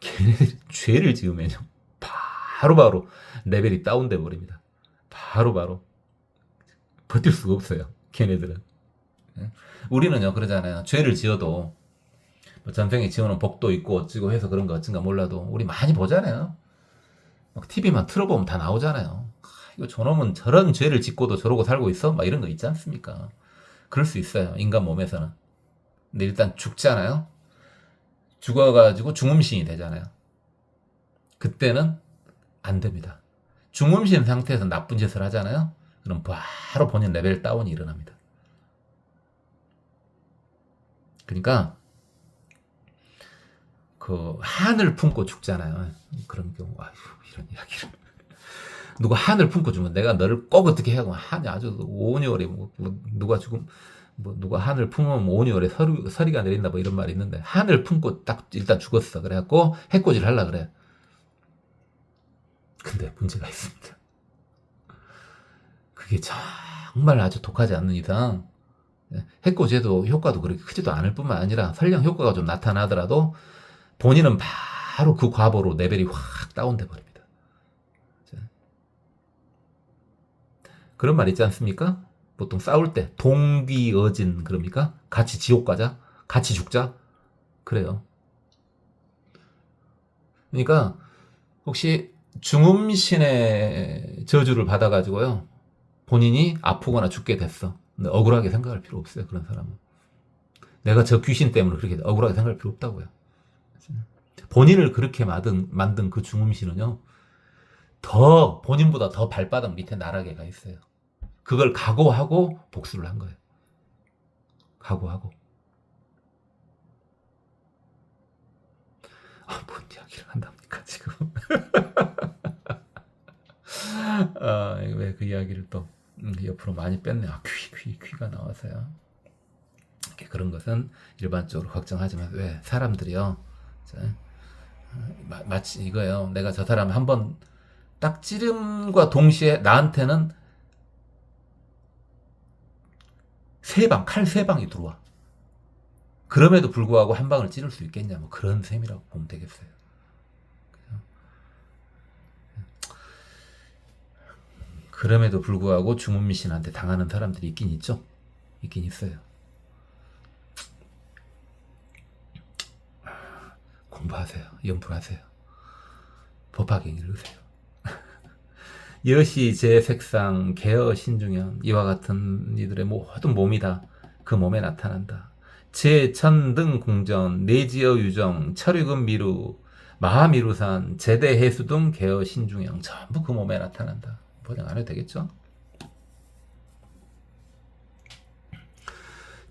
걔네들이 죄를 지으면요, 바로바로 레벨이 다운돼 버립니다. 바로바로 버틸 수가 없어요. 걔네들은. 우리는요 그러잖아요. 죄를 지어도 뭐 전생에 지어놓은 복도 있고 어찌고 해서 그런 거 어쩐가 몰라도 우리 많이 보잖아요. 막 TV만 틀어보면 다 나오잖아요. 이거 저놈은 저런 죄를 짓고도 저러고 살고 있어? 막 이런 거 있지 않습니까? 그럴 수 있어요. 인간 몸에서는. 근데 일단 죽잖아요. 죽어가지고 중음신이 되잖아요. 그때는 안 됩니다. 중음신 상태에서 나쁜 짓을 하잖아요. 그럼 바로 본인 레벨 다운이 일어납니다. 그러니까 그 한을 품고 죽잖아요. 그런 경우, 아휴, 이런 이야기를. 누가 한을 품고 주면 내가 너를 꼭 어떻게 하고 한이 아주 오니월에 누가 죽음 누가 한을 품으면 오니월에 서리가 내린다 뭐 이런 말이 있는데 한을 품고 딱 일단 죽었어. 그래갖고 해코지를 하려 그래. 근데 문제가 있습니다. 그게 정말 아주 독하지 않는 이상 해코지해도 효과도 그렇게 크지도 않을 뿐만 아니라 설령 효과가 좀 나타나더라도 본인은 바로 그 과보로 레벨이 확 다운돼 버립니다. 그런 말 있지 않습니까? 보통 싸울 때 동귀어진 그럽니까? 같이 지옥 가자? 같이 죽자? 그래요. 그러니까 혹시 중음신의 저주를 받아가지고요. 본인이 아프거나 죽게 됐어. 근데 억울하게 생각할 필요 없어요. 그런 사람은. 내가 저 귀신 때문에 그렇게 억울하게 생각할 필요 없다고요. 본인을 그렇게 만든 그 중음신은요. 더 본인보다 더 발바닥 밑에 나락에 가 있어요. 그걸 각오하고 복수를 한 거예요. 각오하고. 뭔 이야기를 한답니까 지금? 왜 그 이야기를 또 옆으로 많이 뺐네. 귀가 나와서요. 그런 것은 일반적으로 걱정하지만 왜 사람들이요. 마치 이거예요. 내가 저 사람 한번 딱 찌름과 동시에 나한테는 칼 세 방이 들어와. 그럼에도 불구하고 한 방을 찌를 수 있겠냐, 뭐 그런 셈이라고 보면 되겠어요. 그럼에도 불구하고 중음미신한테 당하는 사람들이 있긴 있죠. 있긴 있어요. 공부하세요. 연불하세요. 법화경 읽으세요. 여시 제색상 개어 신중현 이와 같은 이들의 모든 몸이 다 그 몸에 나타난다. 제천 등 궁전 내지어 유정 철유금 미루 마하미루산 제대해수 등 개어 신중형 전부 그 몸에 나타난다. 번역 안 해도 되겠죠?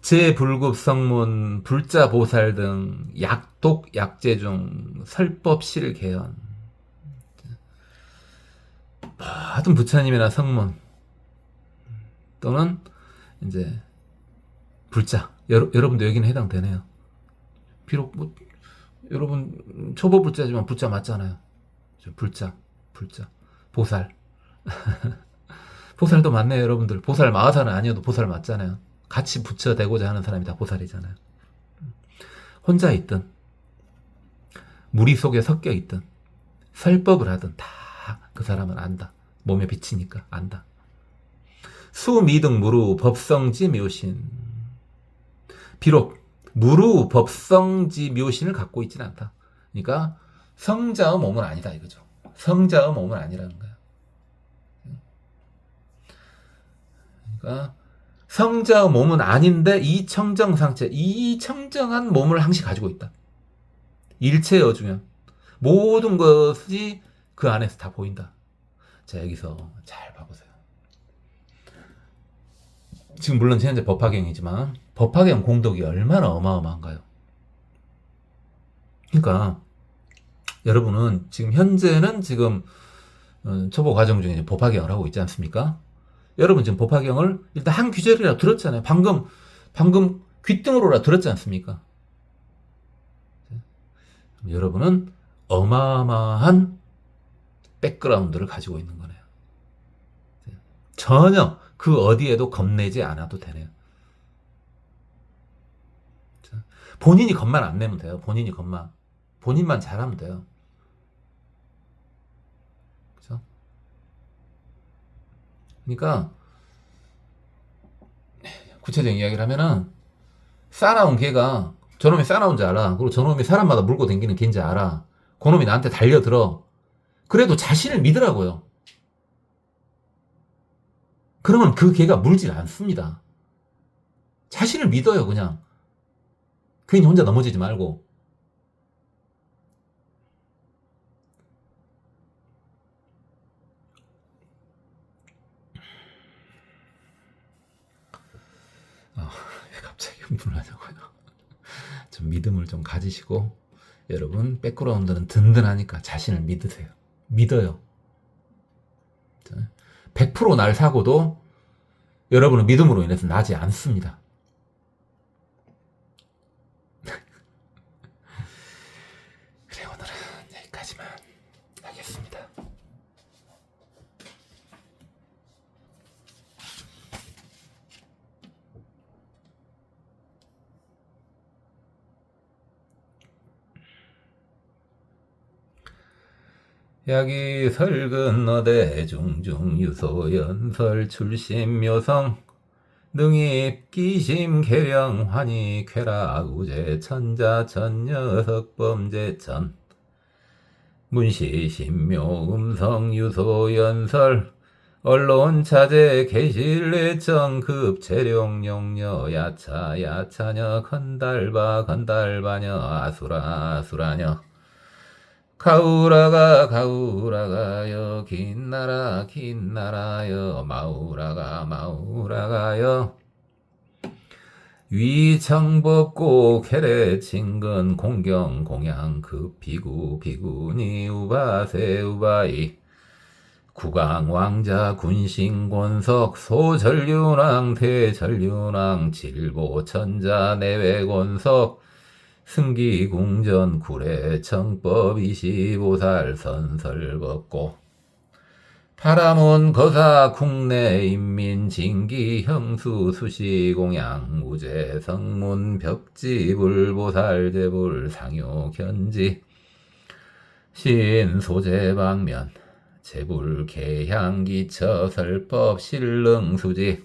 제불급 성문 불자 보살 등 약독 약재 중 설법실 개연 모든 부처님이나 성문 또는 이제 불자 여러분도 여기는 해당되네요. 비록 뭐 여러분 초보 불자지만 불자 맞잖아요. 불자 보살 보살도 맞네요. 여러분들 보살 마하사는 아니어도 보살 맞잖아요. 같이 붙여대고자 하는 사람이 다 보살이잖아요. 혼자 있든 무리 속에 섞여 있든 설법을 하든 다 그 사람은 안다. 몸에 비치니까 안다. 수미등 무루 법성지 묘신 비록 무루 법성지 묘신을 갖고 있지는 않다. 그러니까 성자의 몸은 아니다 이거죠. 성자의 몸은 아니라는 거야. 그러니까 성자의 몸은 아닌데 이 청정상체, 이 청정한 몸을 항시 가지고 있다. 일체여주면 모든 것이 그 안에서 다 보인다. 자, 여기서 잘 봐보세요. 지금 물론 현재 법화경이지만 법화경 공덕이 얼마나 어마어마한가요? 그러니까 여러분은 지금 현재는 지금 초보 과정 중에 법화경을 하고 있지 않습니까? 여러분 지금 법화경을 일단 한 귀절이라도 들었잖아요. 방금 귓등으로라도 들었지 않습니까? 여러분은 어마어마한 백그라운드를 가지고 있는 거네요. 전혀 그 어디에도 겁내지 않아도 되네요. 본인이 겁만 안 내면 돼요. 본인만 잘하면 돼요. 그렇죠? 그러니까 구체적인 이야기를 하면은 싸나운 개가 저놈이 싸나운 줄 알아. 그리고 저놈이 사람마다 물고 다니는 개인지 알아. 그놈이 나한테 달려들어. 그래도 자신을 믿으라고요. 그러면 그 개가 물질 않습니다. 자신을 믿어요, 그냥. 괜히 혼자 넘어지지 말고. 왜 갑자기 흥분하냐고요. 좀 믿음을 좀 가지시고, 여러분, 백그라운드는 든든하니까 자신을 믿으세요. 믿어요. 100%날 사고도 여러분의 믿음으로 인해서 나지 않습니다. 그래, 오늘은 여기까지만 하겠습니다. 야기 설근어대 중중유소연설 출신묘성 능입 기심 계령 환희 쾌락 우제 천자 천녀석 범죄천 문시 신묘 음성 유소 연설 언론 차제 계실내정 급재룡 용녀 야차 야차녀 건달바 건달바녀 아수라 아수라녀 가우라가 가우라가여 긴나라 긴나라여 마우라가 마우라가여 위청법고 캐레 친근 공경 공양 급비구 비구니 우바세 우바이 구강 왕자 군신 권석 소전륜왕 대전륜왕 질보 천자 내외 권석 승기궁전 구례 청법 25살 선설법고 파라몬 거사 국내 인민 징기 형수 수시 공양 우제 성문 벽지 불보살 제불 상요 견지 신 소재 방면 제불 개향 기처 설법 실릉 수지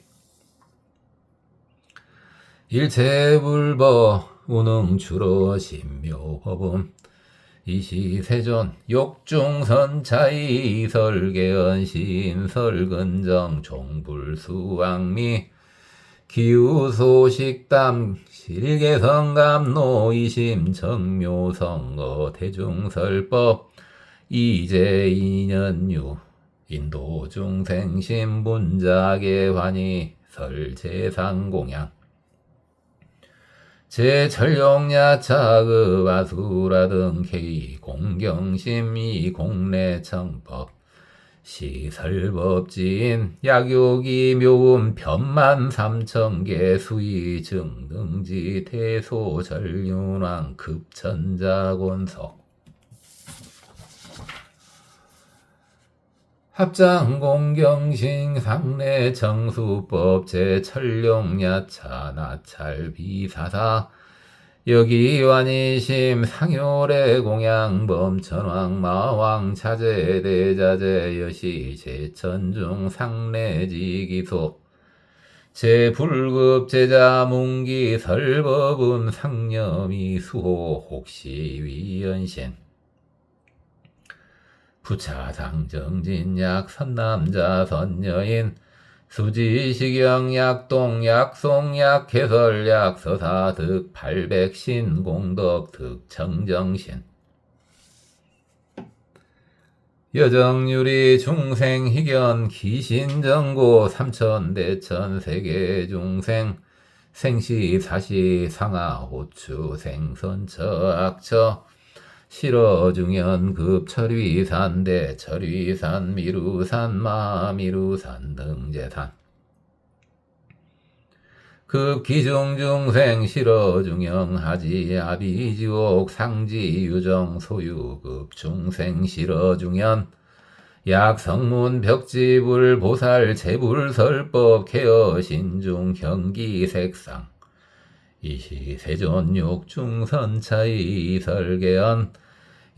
일체불법 우능 주로 신묘법음 이시세존 욕중선차이 설계언 신설근정 종불수왕미 기우소식담 실계성감노 이심정묘성거 대중설법 이제인연유 인도중생신분자계환희 설제상공양 제철용야차급 아수라 등 K 공경심이 공내청법 시설법지인 약요기 묘음 편만 삼천계 수의 증등지 태소 전륜왕 급천자곤석 합장 공경신 상내 정수법 제철룡야차 나찰 비사사 여기완이심 상요래 공양범 천왕 마왕 차제 대자제 여시 제천중 상내지기소 제불급 제자 문기 설법음 상념이 수호 혹시 위연신 부차상정진약 선남자 선여인 수지식영 약동 약송약 개설약 서사득 팔백신 공덕 득청정신 여정유리 중생희견 기신정고 삼천대천 세계중생 생시사시 상하호추 생선처 악처 실어중연 급철위산 대철위산 미루산 마미루산 등재산 급기중중생 실어중영 하지 아비지옥 상지유정 소유급 중생 실어중연 약성문 벽지불 보살 제불설법 개어신중 경기색상 이시세존육 중선차이 설계언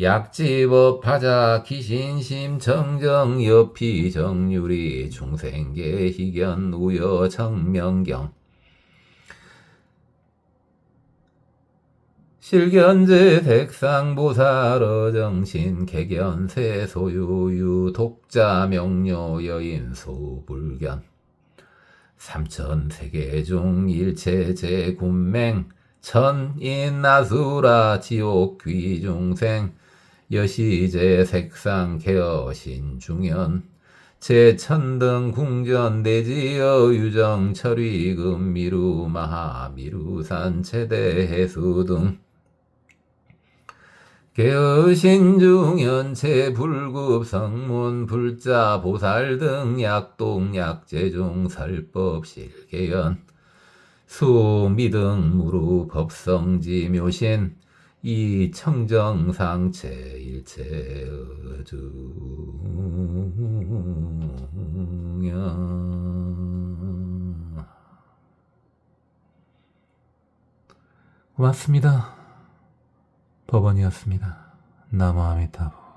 약지법 파자 기신심 정정 여피 정유리 중생계 희견 우여 정명경 실견제 색상 보살어 정신 개견세 소유유 독자 명료 여인 소불견 삼천세계중 일체제 군맹 천인나수라 지옥 귀중생 여시제 색상 개어신 중연 제천등 궁전 대지여 유정 철위금 미루 마하 미루산 체대 해수 등 개의신중연체 불급 성문 불자 보살 등 약동 약재중 설법 실계연 수미등 무루 법성지 묘신 이 청정상체 일체 어중연. 고맙습니다. 법원이었습니다. 나무 아미타불.